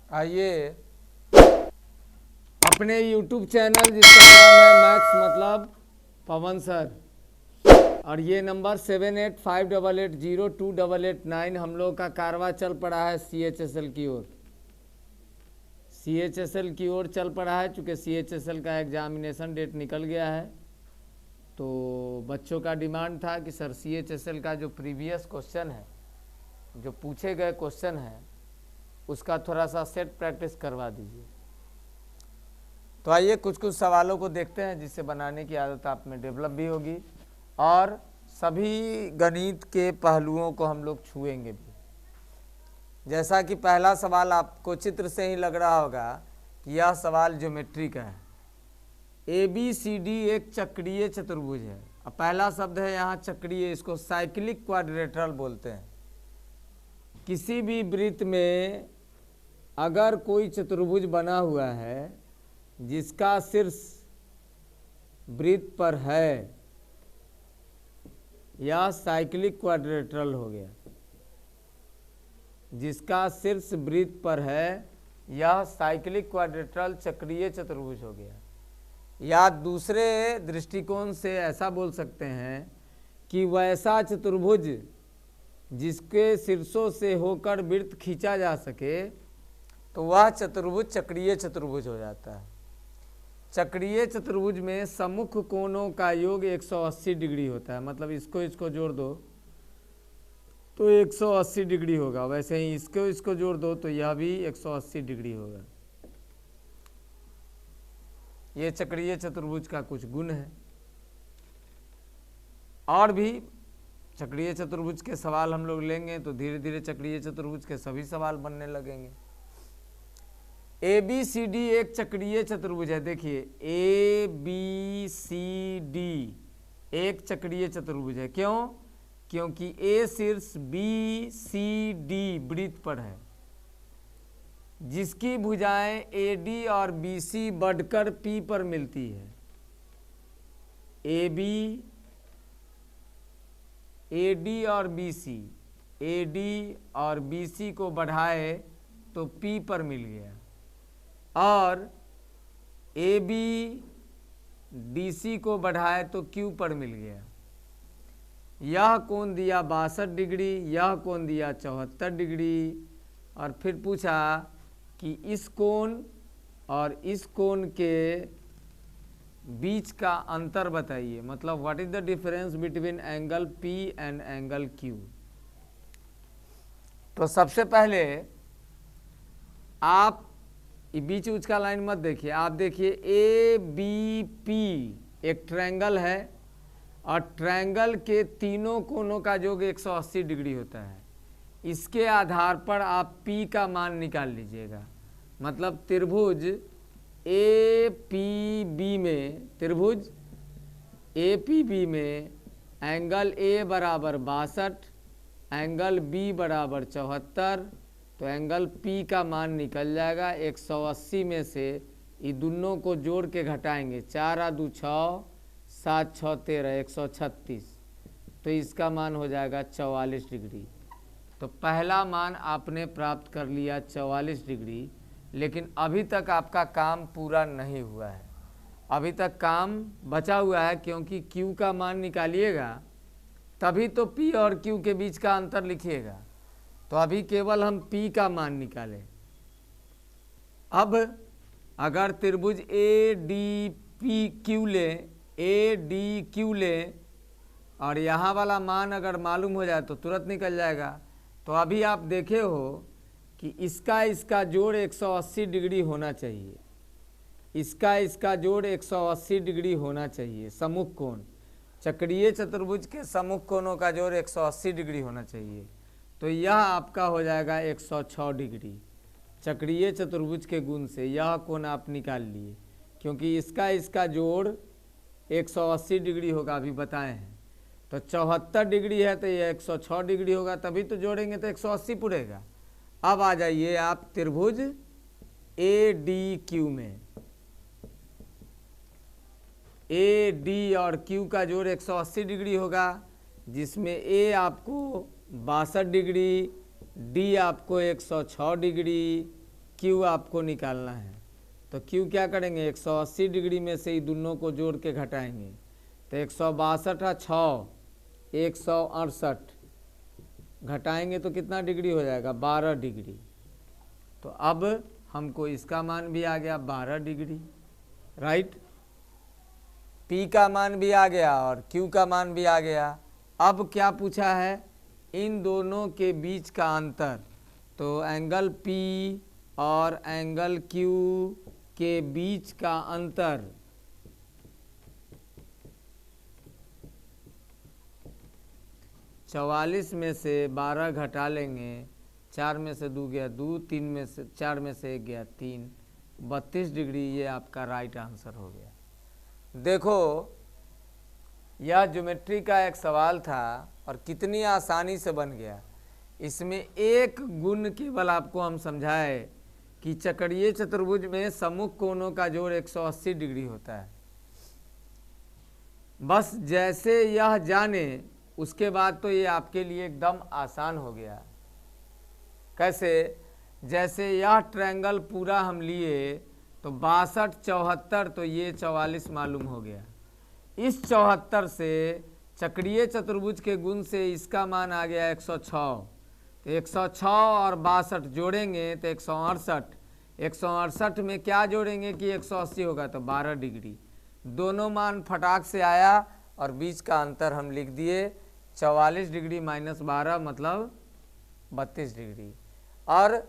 आइए अपने YouTube channel जिसका नाम है मैथ्स मतलब पवन सर, और ये नंबर 7858802889 हम लोग का कारवा चल पड़ा है CHSL की ओर। CHSL की ओर चल पड़ा है, चूँकि CHSL का एग्जामिनेशन डेट निकल गया है, तो बच्चों का डिमांड था कि सर CHSL का जो प्रीवियस क्वेश्चन है, जो पूछे गए क्वेश्चन है, उसका थोड़ा सा सेट प्रैक्टिस करवा दीजिए। तो आइए कुछ कुछ सवालों को देखते हैं जिससे बनाने की आदत आप में डेवलप भी होगी और सभी गणित के पहलुओं को हम लोग छुएंगे भी। जैसा कि पहला सवाल आपको चित्र से ही लग रहा होगा कि यह सवाल ज्योमेट्री का है। ABCD एक चक्रीय चतुर्भुज है। अब पहला शब्द है यहाँ चक्रीय, इसको साइक्लिक क्वाड्रिलेटरल बोलते हैं। किसी भी वृत्त में अगर कोई चतुर्भुज बना हुआ है जिसका शीर्ष वृत्त पर है, यह साइक्लिक क्वाड्रिलेटरल हो गया। जिसका शीर्ष वृत्त पर है यह साइक्लिक क्वाड्रिलेटरल चक्रीय चतुर्भुज हो गया। या दूसरे दृष्टिकोण से ऐसा बोल सकते हैं कि वैसा चतुर्भुज जिसके शीर्षों से होकर वृत्त खींचा जा सके तो वह चतुर्भुज चक्रीय चतुर्भुज हो जाता है। चक्रीय चतुर्भुज में सम्मुख कोणों का योग 180 डिग्री होता है। मतलब इसको जोड़ दो तो 180 डिग्री होगा, वैसे ही इसको जोड़ दो तो यह भी 180 डिग्री होगा। ये चक्रीय चतुर्भुज का कुछ गुण है। और भी चक्रीय चतुर्भुज के सवाल हम लोग लेंगे तो धीरे धीरे चक्रीय चतुर्भुज के सभी सवाल बनने लगेंगे। ABCD एक चक्रीय चतुर्भुज है। देखिए ABCD एक चक्रीय चतुर्भुज है। क्यों? क्योंकि A शीर्ष BCD वृत्त पर है, जिसकी भुजाएं AD और BC बढ़कर P पर मिलती है। AB, AD और BC को बढ़ाए तो P पर मिल गया, और AB DC को बढ़ाए तो Q पर मिल गया। यह कोण दिया 62 डिग्री, यह कोण दिया 74 डिग्री, और फिर पूछा कि इस कोण और इस कोण के बीच का अंतर बताइए। मतलब what is the difference between angle P and angle Q। तो सबसे पहले आप बीच ऊंच का लाइन मत देखिए, आप देखिए ABP एक ट्रायंगल है और ट्रायंगल के तीनों कोनों का योग 180 डिग्री होता है। इसके आधार पर आप P का मान निकाल लीजिएगा। मतलब त्रिभुज APB में एंगल A बराबर 62, एंगल B बराबर 74, तो एंगल P का मान निकल जाएगा। 180 में से ये दोनों को जोड़ के घटाएंगे, 4 आ 2 6, 7 6 13, 136, तो इसका मान हो जाएगा 44 डिग्री। तो पहला मान आपने प्राप्त कर लिया 44 डिग्री। लेकिन अभी तक आपका काम पूरा नहीं हुआ है, अभी तक काम बचा हुआ है, क्योंकि Q का मान निकालिएगा तभी तो P और Q के बीच का अंतर लिखिएगा। तो अभी केवल हम P का मान निकालें। अब अगर त्रिभुज ADQ लें और यहाँ वाला मान अगर मालूम हो जाए तो तुरंत निकल जाएगा। तो अभी आप देखे हो कि इसका जोड़ 180 डिग्री होना चाहिए, इसका जोड़ 180 डिग्री होना चाहिए। सम्मुख कोण, चक्रीय चतुर्भुज के सम्मुख कोणों का जोड़ 180 डिग्री होना चाहिए। तो यह आपका हो जाएगा 106 डिग्री। चक्रीय चतुर्भुज के गुण से यह कोण आप निकाल लिए, क्योंकि इसका जोड़ 180 डिग्री होगा, अभी बताए हैं। तो 74 डिग्री है तो ये 106 डिग्री होगा, तभी तो जोड़ेंगे तो 180 पुरेगा। अब आ जाइए आप त्रिभुज ADQ में। AD और Q का जोड़ 180 डिग्री होगा, जिसमें A आपको 62 डिग्री, D आपको 106 डिग्री, क्यू आपको निकालना है। तो क्यू क्या करेंगे, 180 डिग्री में से ही दोनों को जोड़ के घटाएंगे। तो 162 6 168 घटाएंगे तो कितना डिग्री हो जाएगा, 12 डिग्री। तो अब हमको इसका मान भी आ गया 12 डिग्री, राइट। P का मान भी आ गया और Q का मान भी आ गया। अब क्या पूछा है, इन दोनों के बीच का अंतर। तो एंगल P और एंगल Q के बीच का अंतर चवालीस में से 12 घटा लेंगे, 4 में से 2 गया 2, 3 में से 4 में से 1 गया 3, 32 डिग्री। ये आपका राइट आंसर हो गया। देखो, यह ज्योमेट्री का एक सवाल था और कितनी आसानी से बन गया। इसमें एक गुण केवल आपको हम समझाए कि चक्रीय चतुर्भुज में सम्मुख कोणों का जोड़ 180 डिग्री होता है। बस जैसे यह जाने उसके बाद तो ये आपके लिए एकदम आसान हो गया। कैसे, जैसे यह ट्रायंगल पूरा हम लिए तो 62 74, तो ये 44 मालूम हो गया। इस 74 से चक्रीय चतुर्भुज के गुण से इसका मान आ गया 106। तो 106 और 62 जोड़ेंगे तो 168। 168 में क्या जोड़ेंगे कि 180 होगा, तो 12 डिग्री। दोनों मान फटाक से आया और बीच का अंतर हम लिख दिए 44 डिग्री माइनस 12 मतलब 32 डिग्री। और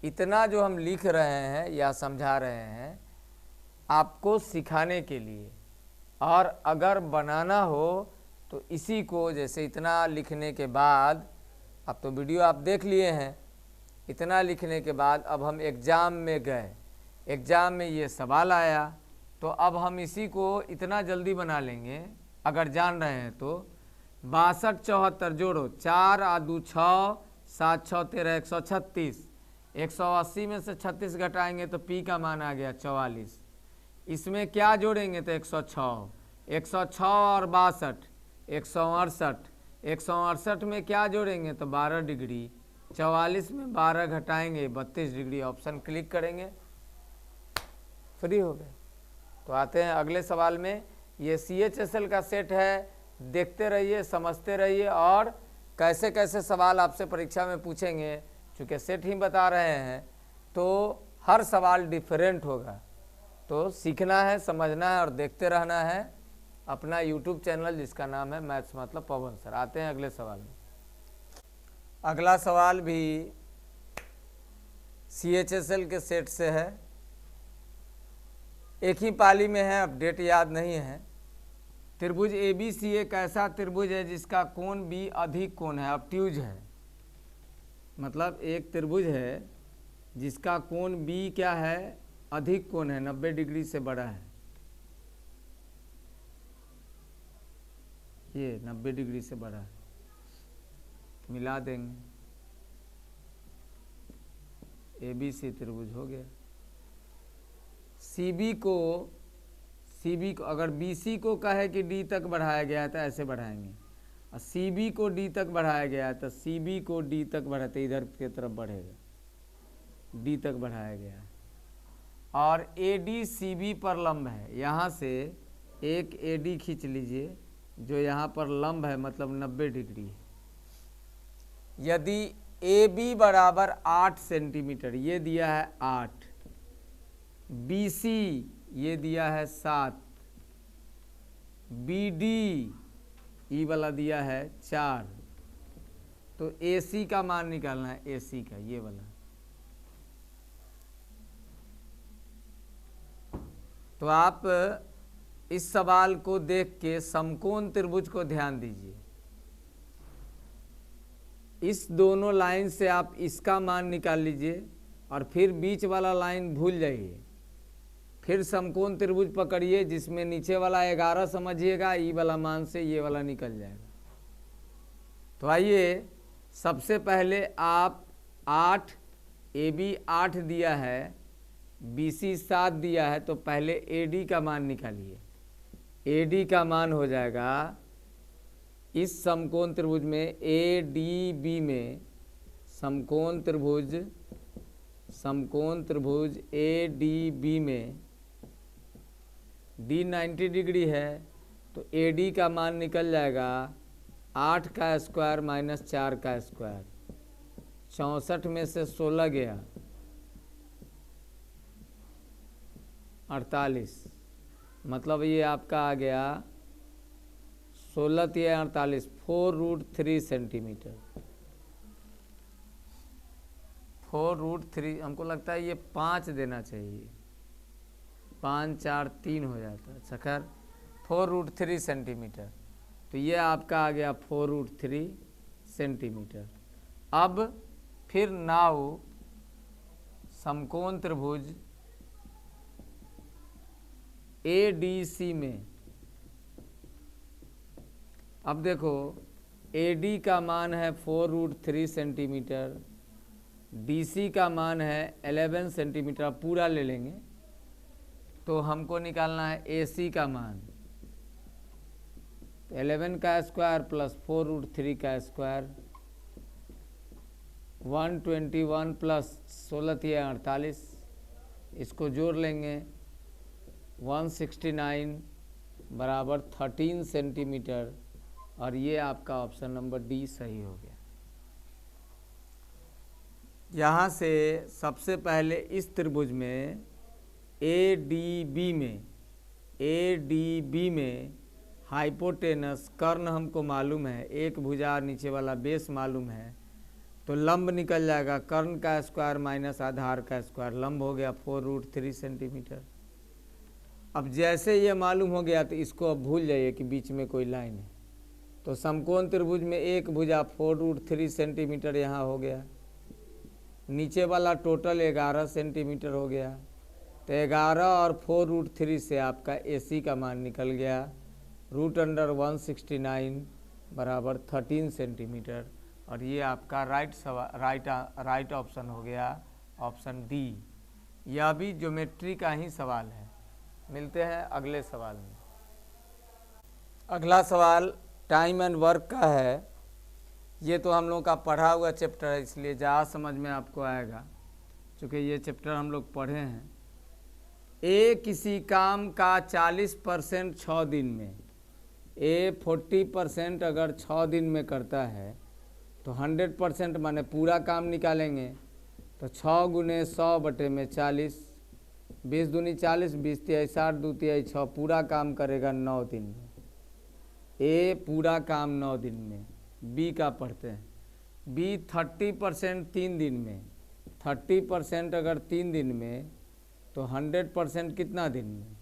इतना जो हम लिख रहे हैं या समझा रहे हैं आपको सिखाने के लिए, और अगर बनाना हो तो इसी को, जैसे इतना लिखने के बाद, अब तो वीडियो आप देख लिए हैं, इतना लिखने के बाद अब हम एग्ज़ाम में गए, एग्ज़ाम में ये सवाल आया, तो अब हम इसी को इतना जल्दी बना लेंगे अगर जान रहे हैं तो। 62 74 जोड़ो, 4 आ 2 6, 7 6 13 136। 180 में से 36 घटाएंगे तो P का मान आ गया 44। इसमें क्या जोड़ेंगे तो 106, 106 और 62 168। 168 में क्या जोड़ेंगे तो 12 डिग्री। 44 में 12 घटाएंगे 32 डिग्री। ऑप्शन क्लिक करेंगे, फ्री हो गए। तो आते हैं अगले सवाल में। ये CHSL का सेट है, देखते रहिए, समझते रहिए, और कैसे कैसे सवाल आपसे परीक्षा में पूछेंगे। चूँकि सेट ही बता रहे हैं तो हर सवाल डिफरेंट होगा। तो सीखना है, समझना है और देखते रहना है अपना YouTube चैनल जिसका नाम है मैथ्स मतलब पवन सर। आते हैं अगले सवाल में। अगला सवाल भी CHSL के सेट से है, एक ही पाली में है, अपडेट याद नहीं है। त्रिभुज ABC एक ऐसा त्रिभुज है जिसका कोण B अधिक कोण है, ऑब्ट्यूज है। मतलब एक त्रिभुज है जिसका कोण B क्या है, अधिक कोण है, 90 डिग्री से बड़ा है। ये 90 डिग्री से बड़ा है, मिला देंगे, ABC त्रिभुज हो गया। CB को अगर BC को कहे कि D तक बढ़ाया गया है तो ऐसे बढ़ाएंगे, और CB को D तक बढ़ाया गया है तो CB को D तक बढ़ाते इधर की तरफ बढ़ेगा, D तक बढ़ाया गया है। और AD CB पर लंब है, यहाँ से एक AD खींच लीजिए जो यहाँ पर लंब है, मतलब 90 डिग्री है। यदि AB बराबर 8 सेंटीमीटर, ये दिया है 8, BC ये दिया है 7, BD ई वाला दिया है 4, तो AC का मान निकालना है, AC का ये वाला। तो आप इस सवाल को देख के समकोण त्रिभुज को ध्यान दीजिए। इस दोनों लाइन से आप इसका मान निकाल लीजिए और फिर बीच वाला लाइन भूल जाइए, फिर समकोण त्रिभुज पकड़िए जिसमें नीचे वाला 11 समझिएगा, ई वाला मान से ये वाला निकल जाएगा। तो आइए सबसे पहले आप 8, AB 8 दिया है, BC 7 दिया है, तो पहले AD का मान निकालिए। AD का मान हो जाएगा इस समकोण त्रिभुज में ADB में, समकोण त्रिभुज समकोण त्रिभुज ए डी बी में डी 90 डिग्री है तो ए डी का मान निकल जाएगा 8 का स्क्वायर माइनस 4 का स्क्वायर। 64 में से 16 गया 48, मतलब ये आपका आ गया 16 या 48 4√3 सेंटीमीटर। 4√3 हमको लगता है ये 5 देना चाहिए, 5 4 3 हो जाता है। अच्छा खैर 4√3 सेंटीमीटर, तो ये आपका आ गया 4√3 सेंटीमीटर। अब फिर नाउ समकोण त्रिभुज ए डी सी में, अब देखो ए डी का मान है 4√3 सेंटीमीटर, डी सी का मान है 11 सेंटीमीटर। पूरा ले लेंगे तो हमको निकालना है ए सी का मान, 11 का स्क्वायर प्लस 4√3 का स्क्वायर, 121 प्लस 16 या 48, इसको जोड़ लेंगे 169 बराबर 13 सेंटीमीटर, और ये आपका ऑप्शन नंबर डी सही हो गया। यहाँ से सबसे पहले इस त्रिभुज में ए डी बी में हाइपोटेनस कर्ण हमको मालूम है, एक भुजा नीचे वाला बेस मालूम है, तो लंब निकल जाएगा कर्ण का स्क्वायर माइनस आधार का स्क्वायर, लंब हो गया 4√3 सेंटीमीटर। अब जैसे ये मालूम हो गया तो इसको अब भूल जाइए कि बीच में कोई लाइन है। तो समकोण त्रिभुज में एक भुजा 4√3 सेंटीमीटर यहाँ हो गया, नीचे वाला टोटल 11 सेंटीमीटर हो गया, तो 11 और 4√3 से आपका AC का मान निकल गया √169 बराबर 13 सेंटीमीटर, और ये आपका राइट ऑप्शन हो गया, ऑप्शन डी। यह भी ज्योमेट्री का ही सवाल है। मिलते हैं अगले सवाल में। अगला सवाल टाइम एंड वर्क का है। ये तो हम लोग का पढ़ा हुआ चैप्टर है, इसलिए ज़्यादा समझ में आपको आएगा, क्योंकि ये चैप्टर हम लोग पढ़े हैं। ए किसी काम का 40% 6 दिन में, ए 40% अगर 6 दिन में करता है तो 100% माने पूरा काम निकालेंगे, तो 6 गुने 100 बटे में 40, 20 दूनी 40, 20 तिहाई 60, 2 तिहाई 6, पूरा काम करेगा 9 दिन में। ए पूरा काम 9 दिन में। बी का पढ़ते हैं। बी 30% 3 दिन में, 30% अगर 3 दिन में तो 100% कितना दिन में?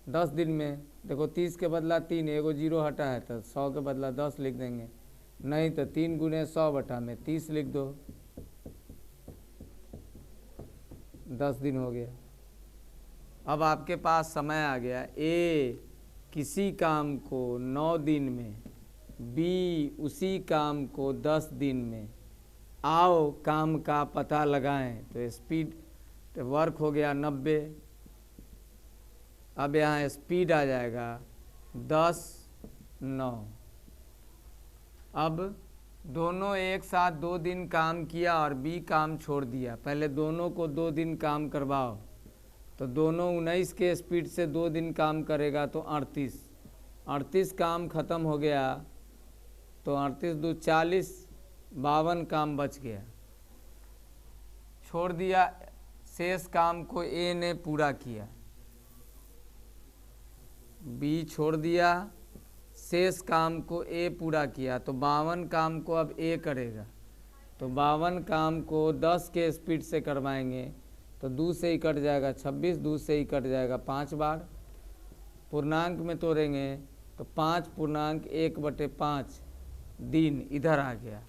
10 दिन में। देखो 30 के बदला 3, एगो जीरो हटा है तो 100 के बदला 10 लिख देंगे, नहीं तो 3 गुने 100 बटा में 30 लिख दो, 10 दिन हो गया। अब आपके पास समय आ गया। ए किसी काम को 9 दिन में, बी उसी काम को 10 दिन में। आओ काम का पता लगाएं, तो स्पीड तो वर्क हो गया 90। अब यहाँ स्पीड आ जाएगा 10 9। अब दोनों एक साथ 2 दिन काम किया और बी काम छोड़ दिया। पहले दोनों को 2 दिन काम करवाओ, तो दोनों 19 के स्पीड से 2 दिन काम करेगा तो 38 काम ख़त्म हो गया, तो 38 2 40, 52 काम बच गया, छोड़ दिया। शेष काम को ए ने पूरा किया, बी छोड़ दिया, शेष काम को ए पूरा किया, तो 52 काम को अब ए करेगा। तो 52 काम को 10 के स्पीड से करवाएंगे, तो 2 से ही कट जाएगा 26, 2 से ही कट जाएगा 5 बार। पूर्णांक में तोड़ेंगे तो 5.1/5 दिन इधर आ गया।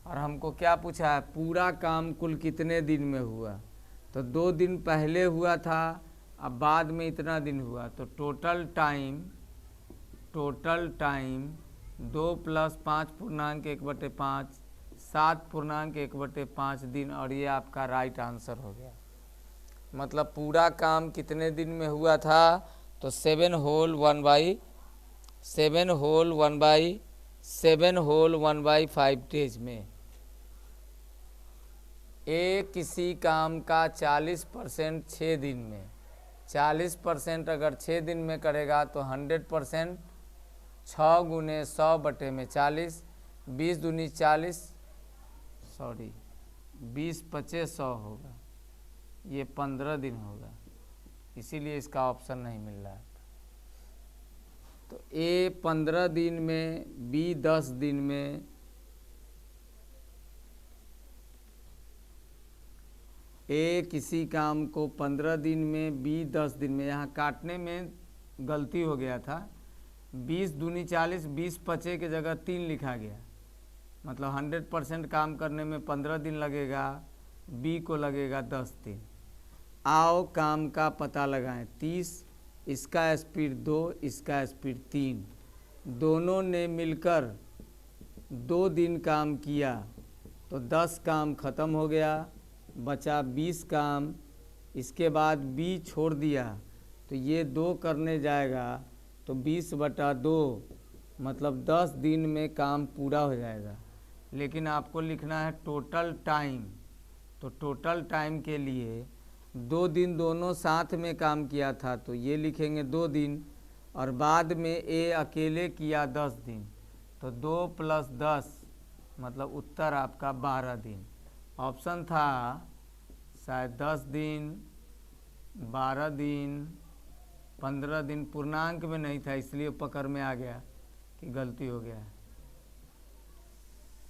और हमको क्या पूछा है? पूरा काम कुल कितने दिन में हुआ? तो 2 दिन पहले हुआ था, अब बाद में इतना दिन हुआ, तो टोटल टाइम 2 + 5.1/5 7.1/5 दिन, और ये आपका राइट आंसर हो गया। मतलब पूरा काम कितने दिन में हुआ था? तो 7 होल 1/5 डेज में। ए किसी काम का 40% 6 दिन में, 40% अगर 6 दिन में करेगा तो 100% 6 गुने 100 बटे में 40, 20 दूनी 40, सॉरी 20 पचे 100 होगा, ये 15 दिन होगा, इसीलिए इसका ऑप्शन नहीं मिल रहा है। तो ए 15 दिन में, बी 10 दिन में, ए किसी काम को 15 दिन में, बी 10 दिन में, यहाँ काटने में गलती हो गया था, 20 दूनी 40, 20 पचे के जगह 3 लिखा गया, मतलब 100% काम करने में 15 दिन लगेगा, बी को लगेगा 10 दिन। आओ काम का पता लगाएं। 30, इसका स्पीड 2, इसका स्पीड 3, दोनों ने मिलकर 2 दिन काम किया तो 10 काम ख़त्म हो गया, बचा 20 काम। इसके बाद बी छोड़ दिया तो ये 2 करने जाएगा तो 20/2 मतलब 10 दिन में काम पूरा हो जाएगा। लेकिन आपको लिखना है टोटल टाइम, तो टोटल टाइम के लिए 2 दिन दोनों साथ में काम किया था तो ये लिखेंगे 2 दिन, और बाद में ए अकेले किया 10 दिन, तो 2 + 10 मतलब उत्तर आपका 12 दिन। ऑप्शन था शायद 10 दिन, 12 दिन, 15 दिन, पूर्णांक में नहीं था, इसलिए पकड़ में आ गया कि गलती हो गया है।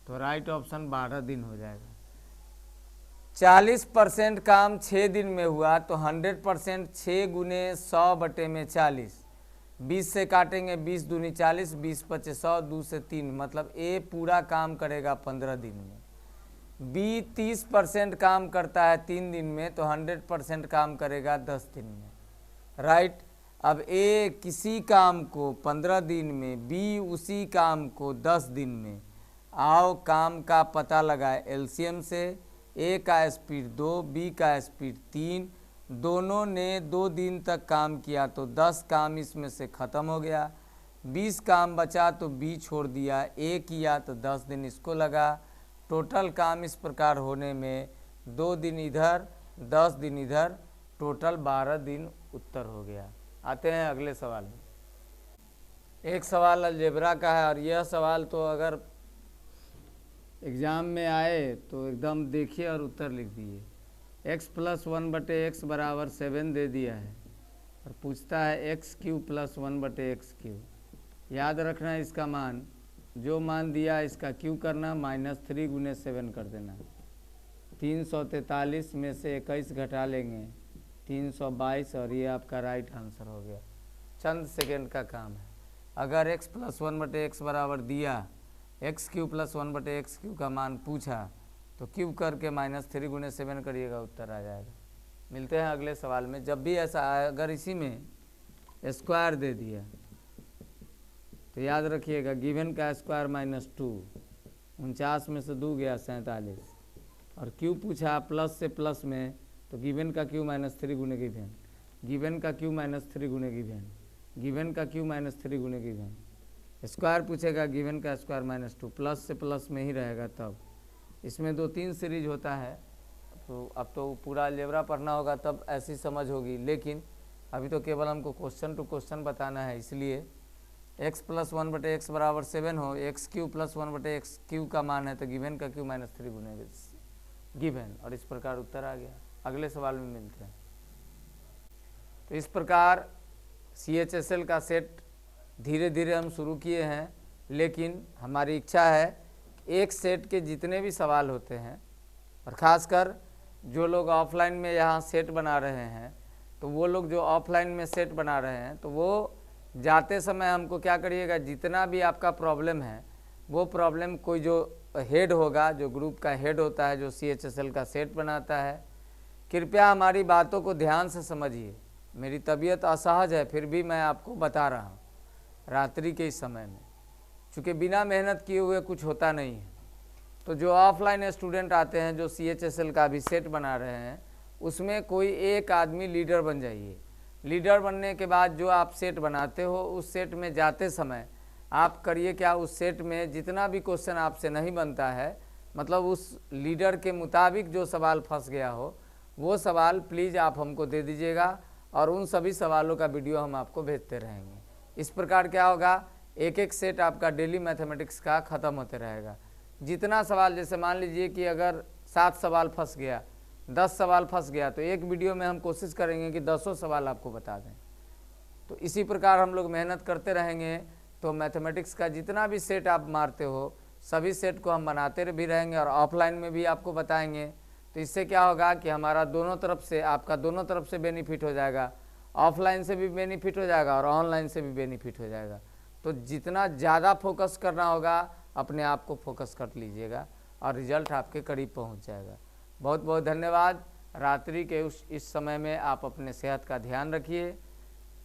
तो राइट ऑप्शन 12 दिन हो जाएगा। 40% काम 6 दिन में हुआ तो 100% 6 गुने 100 बटे में 40, 20 से काटेंगे, 20 दूनी 40, 20 पचे 100, 2 से 3, मतलब ए पूरा काम करेगा 15 दिन में। बी 30% काम करता है 3 दिन में तो 100% काम करेगा 10 दिन में, राइट। अब ए किसी काम को 15 दिन में, बी उसी काम को 10 दिन में। आओ काम का पता लगाए एलसीएम से। ए का स्पीड 2, बी का स्पीड 3, दोनों ने 2 दिन तक काम किया तो 10 काम इसमें से ख़त्म हो गया, 20 काम बचा तो बी छोड़ दिया, ए किया तो 10 दिन इसको लगा। टोटल काम इस प्रकार होने में 2 दिन इधर, 10 दिन इधर, टोटल 12 दिन उत्तर हो गया। आते हैं अगले सवाल में। एक सवाल अलजेब्रा का है और यह सवाल तो अगर एग्ज़ाम में आए तो एकदम देखिए और उत्तर लिख दिए। x + 1/x = 7 दे दिया है और पूछता है x³ + 1/x³। याद रखना है इसका मान, जो मान दिया इसका क्यू करना, -3 गुने 7 कर देना। 343 में से 21 घटा लेंगे, 322, और ये आपका राइट आंसर हो गया। चंद सेकेंड का काम है। अगर x + 1/x बराबर दिया, x³ + 1/x³ का मान पूछा तो क्यूब करके -3 गुने 7 करिएगा, उत्तर आ जाएगा। मिलते हैं अगले सवाल में। जब भी ऐसा आए, अगर इसी में स्क्वायर दे दिया तो याद रखिएगा गिवन का स्क्वायर -2, 49 में से 2 गया 47, और क्यू पूछा प्लस से प्लस में तो गिवन का क्यू -3 गुने गिवन, गिवन का क्यू -3 गुने गिवन, गिवन का क्यू -3 गुने गिवन। स्क्वायर पूछेगा गिवन का स्क्वायर -2, प्लस से प्लस में ही रहेगा। तब इसमें 2-3 सीरीज होता है, तो अब तो पूरा अलजेब्रा पढ़ना होगा तब ऐसी समझ होगी, लेकिन अभी तो केवल हमको क्वेश्चन टू क्वेश्चन बताना है। इसलिए x + 1/x = 7 हो, x³ + 1/x³ का मान है तो गिवन का क्यू -3 गुने गिवन, और इस प्रकार उत्तर आ गया। अगले सवाल में मिलते हैं। तो इस प्रकार CHSL का सेट धीरे धीरे हम शुरू किए हैं, लेकिन हमारी इच्छा है एक सेट के जितने भी सवाल होते हैं, और ख़ासकर जो लोग ऑफलाइन में यहाँ सेट बना रहे हैं, तो वो लोग जो ऑफलाइन में सेट बना रहे हैं तो वो जाते समय हमको क्या करिएगा, जितना भी आपका प्रॉब्लम है वो प्रॉब्लम कोई जो हेड होगा, जो ग्रुप का हेड होता है, जो CHSL का सेट बनाता है, कृपया हमारी बातों को ध्यान से समझिए। मेरी तबीयत असहज है फिर भी मैं आपको बता रहा हूँ रात्रि के इस समय में, चूँकि बिना मेहनत किए हुए कुछ होता नहीं है। तो जो ऑफलाइन स्टूडेंट आते हैं जो CHSL का भी सेट बना रहे हैं, उसमें कोई एक आदमी लीडर बन जाइए। लीडर बनने के बाद जो आप सेट बनाते हो, उस सेट में जाते समय आप करिए क्या, उस सेट में जितना भी क्वेश्चन आपसे नहीं बनता है मतलब उस लीडर के मुताबिक जो सवाल फंस गया हो वो सवाल प्लीज़ आप हमको दे दीजिएगा और उन सभी सवालों का वीडियो हम आपको भेजते रहेंगे। इस प्रकार क्या होगा, एक एक सेट आपका डेली मैथमेटिक्स का ख़त्म होते रहेगा। जितना सवाल, जैसे मान लीजिए कि अगर 7 सवाल फंस गया, 10 सवाल फंस गया, तो एक वीडियो में हम कोशिश करेंगे कि 10 सवाल आपको बता दें। तो इसी प्रकार हम लोग मेहनत करते रहेंगे तो मैथमेटिक्स का जितना भी सेट आप मारते हो सभी सेट को हम बनाते भी रहेंगे और ऑफलाइन में भी आपको बताएंगे। तो इससे क्या होगा कि हमारा दोनों तरफ से, आपका दोनों तरफ से बेनिफिट हो जाएगा, ऑफलाइन से भी बेनिफिट हो जाएगा और ऑनलाइन से भी बेनिफिट हो जाएगा। तो जितना ज़्यादा फोकस करना होगा अपने आप को फोकस कर लीजिएगा और रिजल्ट आपके करीब पहुंच जाएगा। बहुत बहुत धन्यवाद। रात्रि के इस समय में आप अपने सेहत का ध्यान रखिए,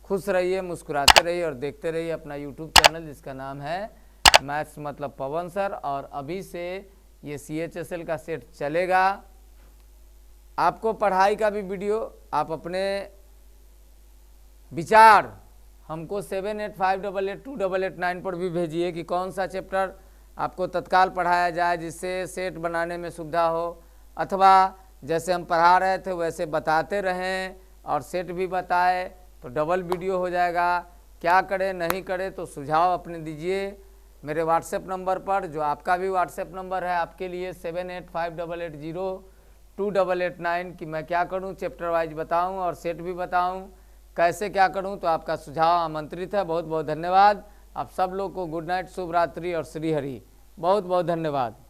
खुश रहिए, मुस्कुराते रहिए और देखते रहिए अपना यूट्यूब चैनल जिसका नाम है मैथ्स मतलब पवन सर। और अभी से ये CHSL का सेट चलेगा। आपको पढ़ाई का भी वीडियो आप अपने विचार हमको 7858828889 पर भी भेजिए कि कौन सा चैप्टर आपको तत्काल पढ़ाया जाए जिससे सेट बनाने में सुविधा हो, अथवा जैसे हम पढ़ा रहे थे वैसे बताते रहें और सेट भी बताए तो डबल वीडियो हो जाएगा। क्या करें नहीं करें तो सुझाव अपने दीजिए मेरे व्हाट्सएप नंबर पर, जो आपका भी व्हाट्सएप नंबर है आपके लिए 7858802889 कि मैं क्या करूं, चैप्टर वाइज बताऊं और सेट भी बताऊं, कैसे क्या करूं। तो आपका सुझाव आमंत्रित है। बहुत बहुत धन्यवाद। आप सब लोग को गुड नाइट, शुभ रात्रि और श्री हरि। बहुत बहुत धन्यवाद।